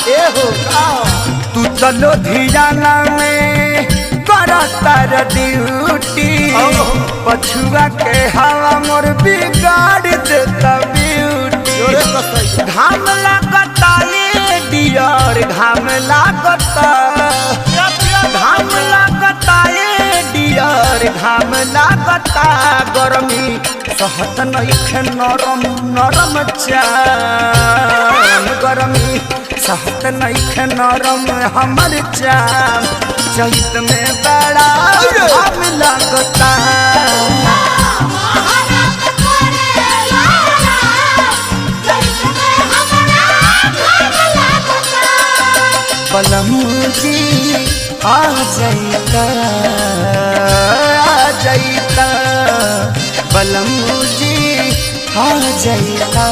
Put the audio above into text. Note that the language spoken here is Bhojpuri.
ए हो तू चलो धियाना में करतर ड्यूटी पछुआ के हवा मोर बिगाड़ देता ब्यूटी घाम लागता ये डियर घाम लागता ये डियर घाम लागता गरमी सहत नइखे नरम नरम चाम गरमी सहत नइखे नरम हमर चाम चैत में बड़ा घाम लागता बलमू जी आ जाइता बलमू जी आ जाइता